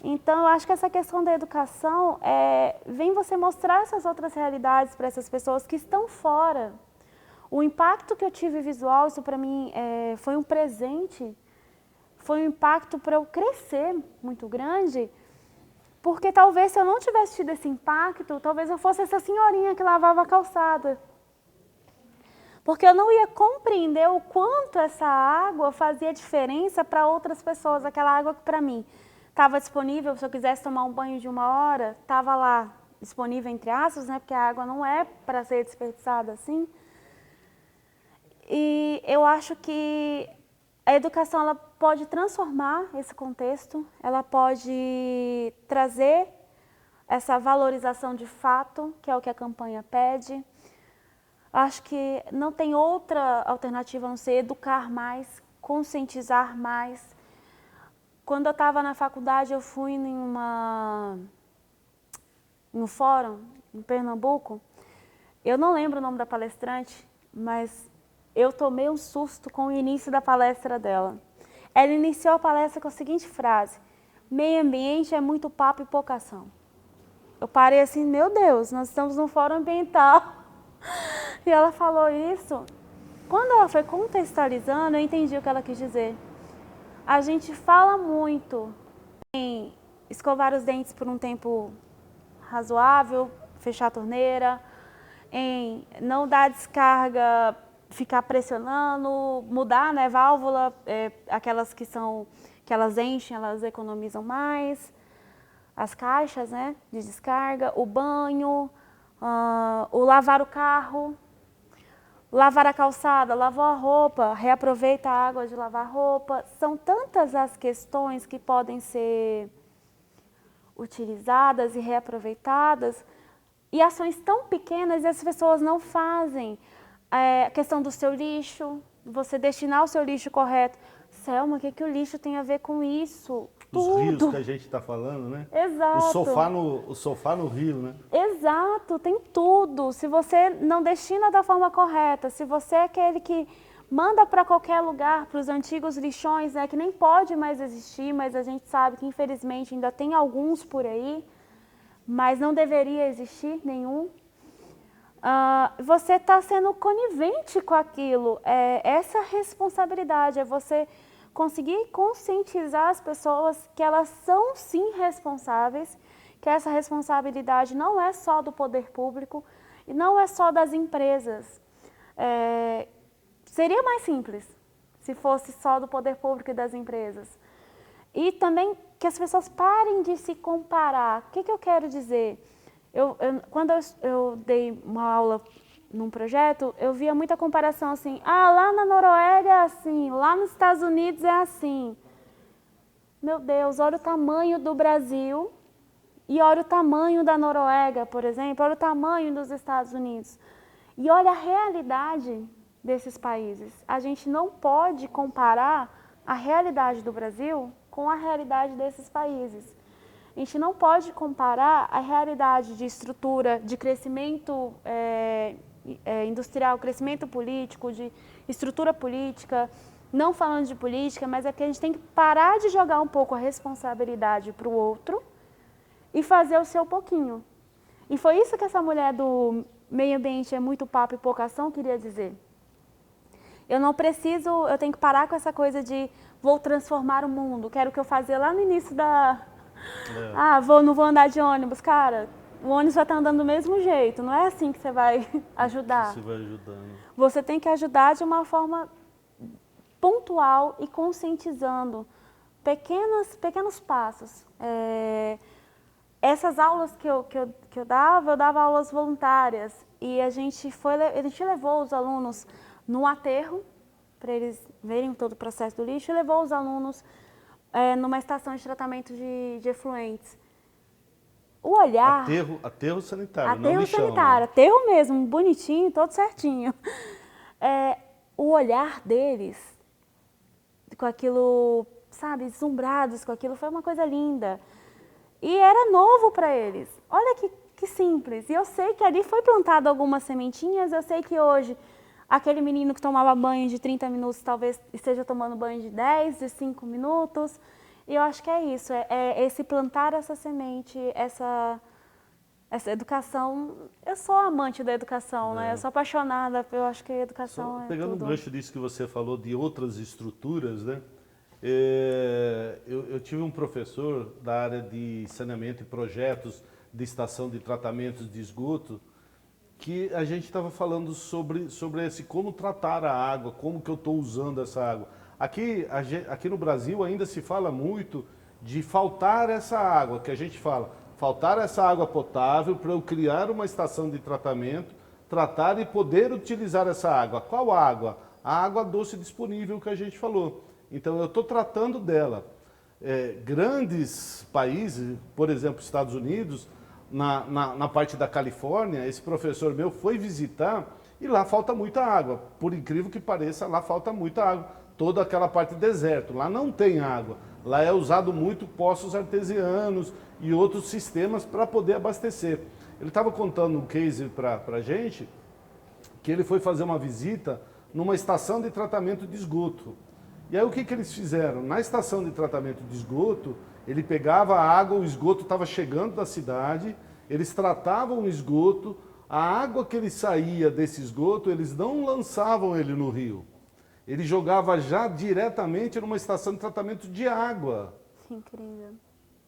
[SPEAKER 2] Então, eu acho que essa questão da educação vem você mostrar essas outras realidades para essas pessoas que estão fora. O impacto que eu tive visual, isso para mim foi um presente foi um impacto para eu crescer muito grande, porque talvez se eu não tivesse tido esse impacto, talvez eu fosse essa senhorinha que lavava a calçada. Porque eu não ia compreender o quanto essa água fazia diferença para outras pessoas. Aquela água que para mim estava disponível, se eu quisesse tomar um banho de 1 hora, estava lá disponível entre aspas, né? Porque a água não é para ser desperdiçada assim. E eu acho que a educação ela pode transformar esse contexto, ela pode trazer essa valorização de fato, que é o que a campanha pede. Acho que não tem outra alternativa a não ser educar mais, conscientizar mais. Quando eu estava na faculdade, eu fui em um fórum em Pernambuco. Eu não lembro o nome da palestrante, mas eu tomei um susto com o início da palestra dela. Ela iniciou a palestra com a seguinte frase: meio ambiente é muito papo e pouca ação. Eu parei assim, meu Deus, nós estamos num fórum ambiental. E ela falou isso. Quando ela foi contextualizando, eu entendi o que ela quis dizer. A gente fala muito em escovar os dentes por um tempo razoável, fechar a torneira, em não dar descarga, ficar pressionando, mudar, né, válvula, aquelas que elas enchem, elas economizam mais, as caixas, né, de descarga, o banho, o lavar o carro, lavar a calçada, lavou a roupa, reaproveita a água de lavar roupa. São tantas as questões que podem ser utilizadas e reaproveitadas, e ações tão pequenas e as pessoas não fazem. A questão do seu lixo, você destinar o seu lixo correto. Selma, o que o lixo tem a ver com isso?
[SPEAKER 3] Os
[SPEAKER 2] Tudo.
[SPEAKER 3] rios que a gente está falando, né?
[SPEAKER 2] Exato.
[SPEAKER 3] O sofá no rio, né?
[SPEAKER 2] Exato, tem tudo. Se você não destina da forma correta, se você é aquele que manda para qualquer lugar, para os antigos lixões, né, que nem pode mais existir, mas a gente sabe que infelizmente ainda tem alguns por aí, mas não deveria existir nenhum. Você está sendo conivente com aquilo. Essa responsabilidade, é você conseguir conscientizar as pessoas que elas são sim responsáveis, que essa responsabilidade não é só do poder público e não é só das empresas. Seria mais simples se fosse só do poder público e das empresas. E também que as pessoas parem de se comparar. O que eu quero dizer? Quando eu dei uma aula num projeto, eu via muita comparação assim, lá na Noruega é assim, lá nos Estados Unidos é assim. Meu Deus, olha o tamanho do Brasil e olha o tamanho da Noruega, por exemplo, olha o tamanho dos Estados Unidos. E olha a realidade desses países. A gente não pode comparar a realidade do Brasil com a realidade desses países. A gente não pode comparar a realidade de estrutura, de crescimento industrial, crescimento político, de estrutura política, não falando de política, mas é que a gente tem que parar de jogar um pouco a responsabilidade para o outro e fazer o seu pouquinho. E foi isso que essa mulher do meio ambiente é muito papo e pouca ação queria dizer. Eu tenho que parar com essa coisa de vou transformar o mundo, quero o que eu fazia lá no início da... não vou andar de ônibus. Cara, o ônibus vai estar andando do mesmo jeito, não é assim que você vai ajudar.
[SPEAKER 3] Você vai ajudando.
[SPEAKER 2] Você tem que ajudar de uma forma pontual e conscientizando pequenos passos. Essas aulas que eu dava aulas voluntárias e a gente levou os alunos no aterro, para eles verem todo o processo do lixo, e levou os alunos numa estação de tratamento de efluentes. O olhar...
[SPEAKER 3] Aterro sanitário, não
[SPEAKER 2] Aterro
[SPEAKER 3] lixão,
[SPEAKER 2] sanitário,
[SPEAKER 3] né?
[SPEAKER 2] aterro mesmo, bonitinho, todo certinho. O olhar deles, com aquilo, sabe, deslumbrados com aquilo, foi uma coisa linda. E era novo para eles. Olha que simples. E eu sei que ali foi plantado algumas sementinhas, eu sei que hoje aquele menino que tomava banho de 30 minutos talvez esteja tomando banho de 10, de 5 minutos. E eu acho que é isso, esse plantar essa semente, essa educação. Eu sou amante da educação, né? Eu sou apaixonada, eu acho que a educação
[SPEAKER 3] Pegando
[SPEAKER 2] tudo.
[SPEAKER 3] um gancho disso que você falou de outras estruturas, né? Eu tive um professor da área de saneamento e projetos de estação de tratamentos de esgoto, que a gente estava falando sobre esse como tratar a água, como que eu estou usando essa água. Aqui no Brasil ainda se fala muito de faltar essa água, que a gente fala, faltar essa água potável para eu criar uma estação de tratamento, tratar e poder utilizar essa água. Qual água? A água doce disponível que a gente falou. Então eu estou tratando dela. Grandes países, por exemplo, Estados Unidos, na parte da Califórnia, esse professor meu foi visitar e lá falta muita água. Por incrível que pareça, lá falta muita água. Toda aquela parte deserto, lá não tem água. Lá é usado muito poços artesianos e outros sistemas para poder abastecer. Ele estava contando um case para a gente, que ele foi fazer uma visita numa estação de tratamento de esgoto. E aí o que eles fizeram? Na estação de tratamento de esgoto, ele pegava a água, o esgoto estava chegando da cidade, eles tratavam o esgoto, a água que ele saía desse esgoto, eles não lançavam ele no rio. Ele jogava já diretamente numa estação de tratamento de água.
[SPEAKER 2] Incrível.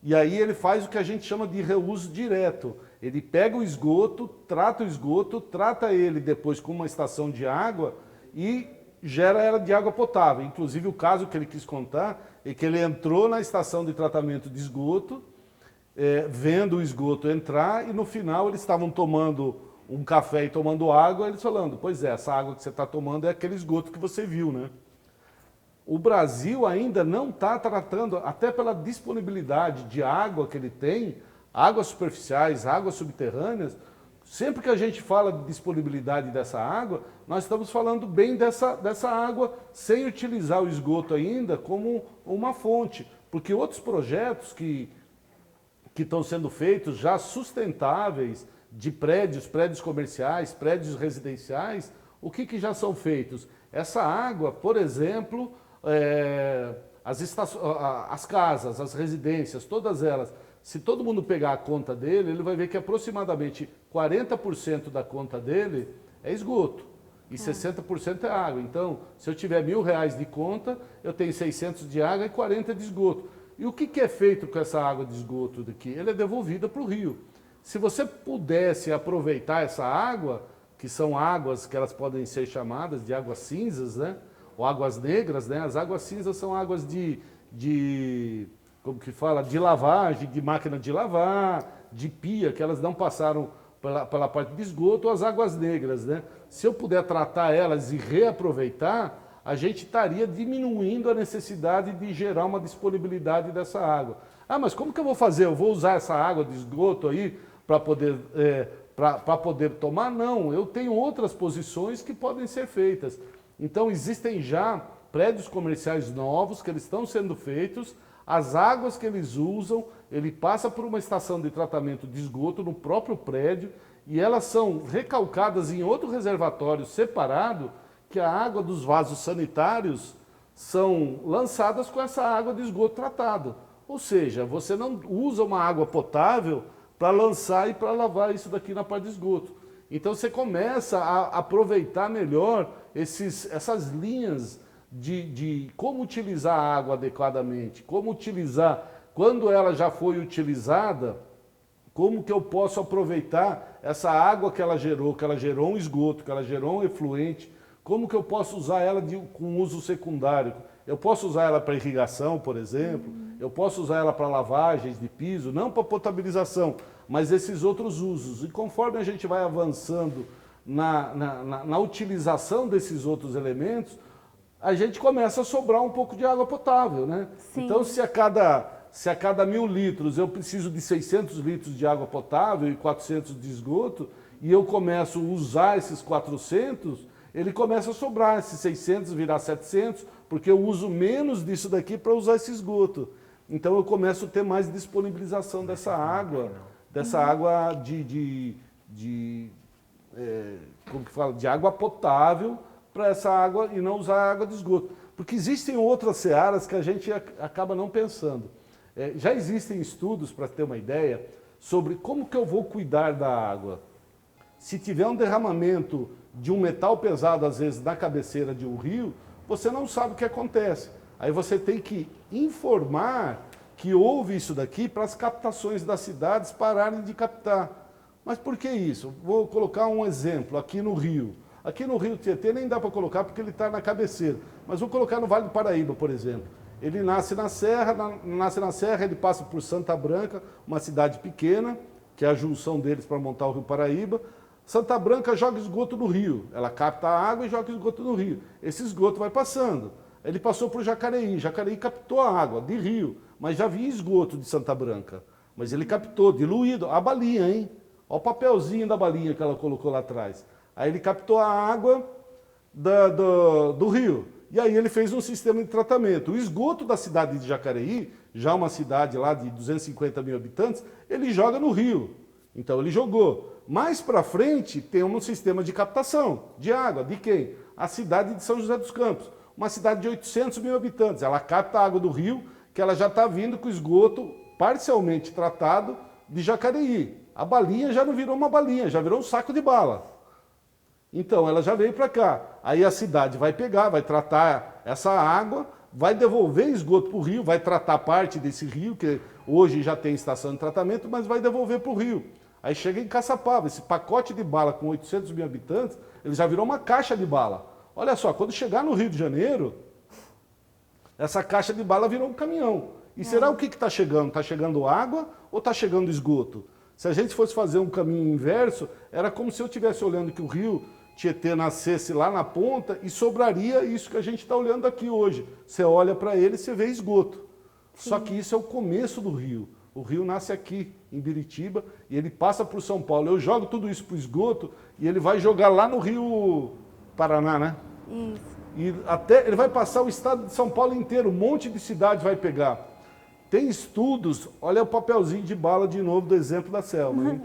[SPEAKER 3] E aí ele faz o que a gente chama de reuso direto. Ele pega o esgoto, trata ele depois com uma estação de água e gera ela de água potável. Inclusive o caso que ele quis contar é que ele entrou na estação de tratamento de esgoto, vendo o esgoto entrar, e no final eles estavam tomando um café e tomando água, eles falando, pois é, essa água que você está tomando é aquele esgoto que você viu, né? O Brasil ainda não está tratando, até pela disponibilidade de água que ele tem, águas superficiais, águas subterrâneas. Sempre que a gente fala de disponibilidade dessa água, nós estamos falando bem dessa água sem utilizar o esgoto ainda como uma fonte. Porque outros projetos que estão sendo feitos já sustentáveis, de prédios comerciais, prédios residenciais, o que já são feitos? Essa água, por exemplo, as casas, as residências, todas elas, se todo mundo pegar a conta dele, ele vai ver que aproximadamente 40% da conta dele é esgoto e 60% é água. Então, se eu tiver R$1.000 de conta, eu tenho 600 de água e 40 de esgoto. E o que é feito com essa água de esgoto daqui? Ela é devolvida para o rio. Se você pudesse aproveitar essa água, que são águas que elas podem ser chamadas de águas cinzas, né? Ou águas negras, né? As águas cinzas são águas como que fala, de lavagem, de máquina de lavar, de pia, que elas não passaram pela parte de esgoto, ou as águas negras, né? Se eu puder tratar elas e reaproveitar, a gente estaria diminuindo a necessidade de gerar uma disponibilidade dessa água. Ah, mas como que eu vou fazer? Eu vou usar essa água de esgoto aí para poder tomar? Não, eu tenho outras posições que podem ser feitas. Então existem já prédios comerciais novos que eles estão sendo feitos, as águas que eles usam, ele passa por uma estação de tratamento de esgoto no próprio prédio e elas são recalcadas em outro reservatório separado, que a água dos vasos sanitários são lançadas com essa água de esgoto tratado. Ou seja, você não usa uma água potável para lançar e para lavar isso daqui na parte de esgoto. Então você começa a aproveitar melhor essas linhas de como utilizar a água adequadamente, como utilizar, quando ela já foi utilizada, como que eu posso aproveitar essa água que ela gerou um esgoto, que ela gerou um efluente, como que eu posso usar ela com uso secundário? Eu posso usar ela para irrigação, por exemplo, eu posso usar ela para lavagens de piso, não para potabilização, mas esses outros usos. E conforme a gente vai avançando na utilização desses outros elementos, a gente começa a sobrar um pouco de água potável, né?
[SPEAKER 2] Sim.
[SPEAKER 3] Então, se a cada 1.000 litros eu preciso de 600 litros de água potável e 400 de esgoto, e eu começo a usar esses 400, ele começa a sobrar, esses 600 virar 700, porque eu uso menos disso daqui para usar esse esgoto. Então eu começo a ter mais disponibilização dessa água como que fala, de água potável para essa água e não usar água de esgoto. Porque existem outras searas que a gente acaba não pensando. Já existem estudos, para ter uma ideia, sobre como que eu vou cuidar da água. Se tiver um derramamento de um metal pesado, às vezes, na cabeceira de um rio, você não sabe o que acontece. Aí você tem que informar que houve isso daqui para as captações das cidades pararem de captar. Mas por que isso? Vou colocar um exemplo aqui no Rio. Aqui no Rio Tietê nem dá para colocar porque ele está na cabeceira. Mas vou colocar no Vale do Paraíba, por exemplo. Ele nasce na Serra, ele passa por Santa Branca, uma cidade pequena, que é a junção deles para montar o Rio Paraíba. Santa Branca joga esgoto no rio. Ela capta a água e joga esgoto no rio. Esse esgoto vai passando. Ele passou por Jacareí. Jacareí captou a água de rio, mas já vinha esgoto de Santa Branca. Mas ele captou, diluído. A balinha, hein? Olha o papelzinho da balinha que ela colocou lá atrás. Aí ele captou a água do rio. E aí ele fez um sistema de tratamento. O esgoto da cidade de Jacareí, já uma cidade lá de 250 mil habitantes, ele joga no rio. Então ele jogou. Mais para frente tem um sistema de captação de água. De quem? A cidade de São José dos Campos. Uma cidade de 800 mil habitantes. Ela capta a água do rio, que ela já está vindo com o esgoto parcialmente tratado de Jacareí. A balinha já não virou uma balinha, já virou um saco de bala. Então, ela já veio para cá. Aí a cidade vai pegar, vai tratar essa água, vai devolver esgoto para o rio, vai tratar parte desse rio, que hoje já tem estação de tratamento, mas vai devolver para o rio. Aí chega em Caçapava, esse pacote de bala com 800 mil habitantes, ele já virou uma caixa de bala. Olha só, quando chegar no Rio de Janeiro, essa caixa de bala virou um caminhão. E será o que está chegando? Está chegando água ou está chegando esgoto? Se a gente fosse fazer um caminho inverso, era como se eu estivesse olhando que o rio Tietê nascesse lá na ponta e sobraria isso que a gente está olhando aqui hoje. Você olha para ele e você vê esgoto. Sim. Só que isso é o começo do rio. O rio nasce aqui, em Biritiba, e ele passa por São Paulo. Eu jogo tudo isso para o esgoto e ele vai jogar lá no Rio Paraná, né?
[SPEAKER 2] Isso.
[SPEAKER 3] E até ele vai passar o estado de São Paulo inteiro, um monte de cidade vai pegar. Tem estudos, olha o papelzinho de bala de novo do exemplo da Selma, hein?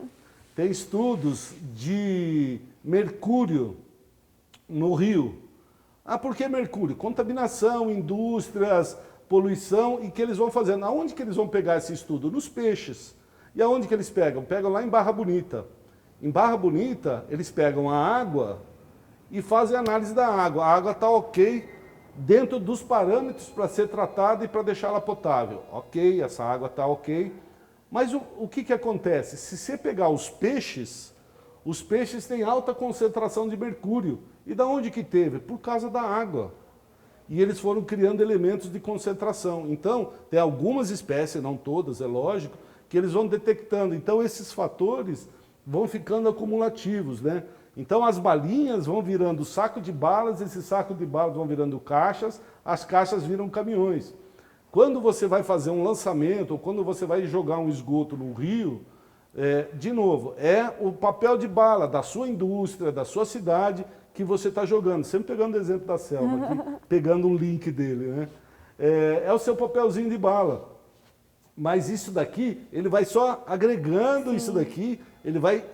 [SPEAKER 3] Tem estudos de mercúrio no rio. Ah, por que mercúrio? Contaminação, indústrias, poluição, e que eles vão fazendo. Aonde que eles vão pegar esse estudo? Nos peixes. E aonde que eles pegam? Pegam lá em Barra Bonita. Em Barra Bonita, eles pegam a água e fazem análise da água. A água está ok dentro dos parâmetros para ser tratada e para deixá-la potável. Ok, essa água está ok. Mas o que acontece? Se você pegar os peixes têm alta concentração de mercúrio. E da onde que teve? Por causa da água. E eles foram criando elementos de concentração. Então, tem algumas espécies, não todas, é lógico, que eles vão detectando. Então, esses fatores vão ficando acumulativos, né? Então, as balinhas vão virando saco de balas, esses sacos de balas vão virando caixas, as caixas viram caminhões. Quando você vai fazer um lançamento, ou quando você vai jogar um esgoto no rio, de novo, é o papel de bala da sua indústria, da sua cidade, que você está jogando. Sempre pegando o exemplo da Selma aqui, pegando um link dele, né? É o seu papelzinho de bala. Mas isso daqui, ele vai só agregando. Sim. Isso daqui, ele vai,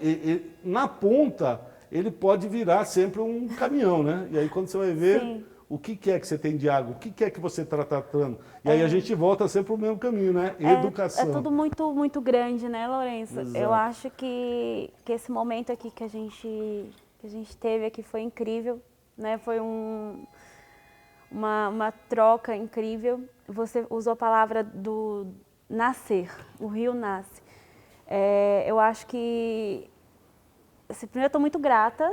[SPEAKER 3] na ponta, ele pode virar sempre um caminhão, né? E aí quando você vai ver, sim, o que é que você tem de água, o que é que você está tratando. E aí a gente volta sempre para o mesmo caminho, né? Educação.
[SPEAKER 2] É tudo muito, muito grande, né, Lourenço?
[SPEAKER 3] Exato.
[SPEAKER 2] Eu acho que esse momento aqui que a gente teve aqui foi incrível, né? Foi uma troca incrível. Você usou a palavra do nascer, o rio nasce. Eu acho que, assim, primeiro eu estou muito grata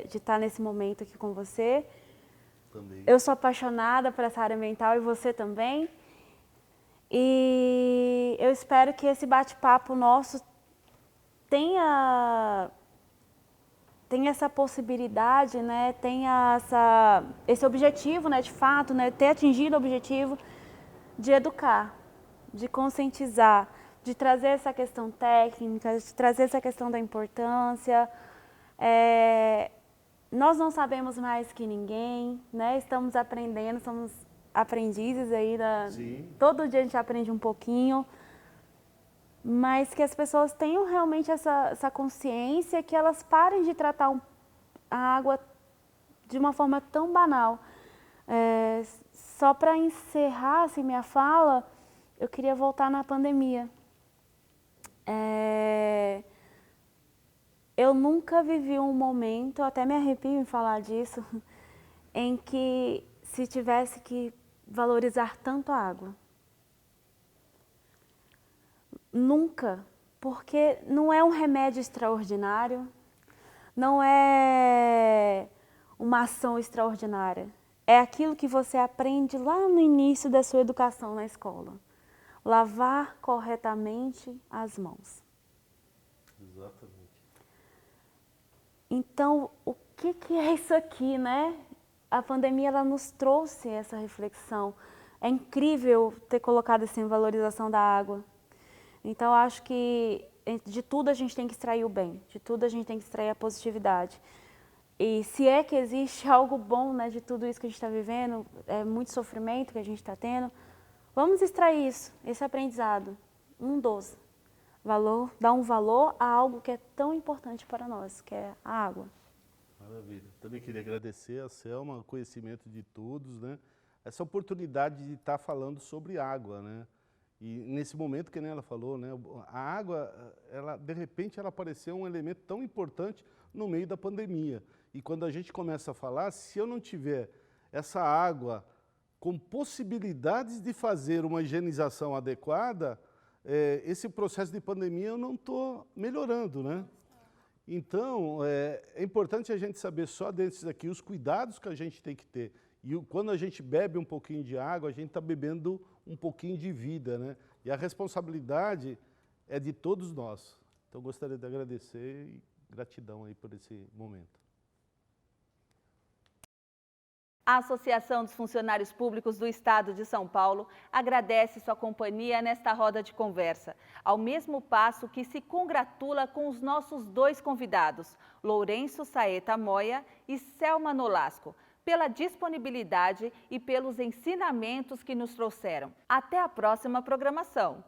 [SPEAKER 2] de estar nesse momento aqui com você.
[SPEAKER 3] Também.
[SPEAKER 2] Eu sou apaixonada por essa área ambiental e você também. E eu espero que esse bate-papo nosso tenha essa possibilidade, né? Tenha esse objetivo, né? De fato, né? Ter atingido o objetivo de educar, de conscientizar, de trazer essa questão técnica, de trazer essa questão da importância. Nós não sabemos mais que ninguém, né? Estamos aprendendo, somos aprendizes aí. Todo dia a gente aprende um pouquinho, mas que as pessoas tenham realmente essa consciência, que elas parem de tratar a água de uma forma tão banal. Só para encerrar assim, minha fala, eu queria voltar na pandemia. Eu nunca vivi um momento, até me arrepio em falar disso, em que se tivesse que valorizar tanto a água? Nunca, porque não é um remédio extraordinário, não é uma ação extraordinária. É aquilo que você aprende lá no início da sua educação na escola. Lavar corretamente as mãos.
[SPEAKER 3] Exatamente.
[SPEAKER 2] Então, o que é isso aqui, né? A pandemia ela nos trouxe essa reflexão. É incrível ter colocado assim, valorização da água. Então, acho que de tudo a gente tem que extrair o bem, de tudo a gente tem que extrair a positividade. E se é que existe algo bom, né, de tudo isso que a gente está vivendo, é muito sofrimento que a gente está tendo, vamos extrair isso, esse aprendizado, um dos. Dar um valor a algo que é tão importante para nós, que é a água.
[SPEAKER 3] Maravilha. Também queria agradecer a Selma, o conhecimento de todos, né? Essa oportunidade de estar falando sobre água, né? E nesse momento, que nem ela falou, né? A água, ela, de repente, ela apareceu um elemento tão importante no meio da pandemia. E quando a gente começa a falar, se eu não tiver essa água com possibilidades de fazer uma higienização adequada, esse processo de pandemia eu não estou melhorando, né? Então, é importante a gente saber só desses aqui os cuidados que a gente tem que ter. E quando a gente bebe um pouquinho de água, a gente está bebendo um pouquinho de vida, né? E a responsabilidade é de todos nós. Então, gostaria de agradecer e gratidão aí por esse momento.
[SPEAKER 1] A Associação dos Funcionários Públicos do Estado de São Paulo agradece sua companhia nesta roda de conversa, ao mesmo passo que se congratula com os nossos dois convidados, Lourenço Saeta Moya e Selma Nolasco, pela disponibilidade e pelos ensinamentos que nos trouxeram. Até a próxima programação!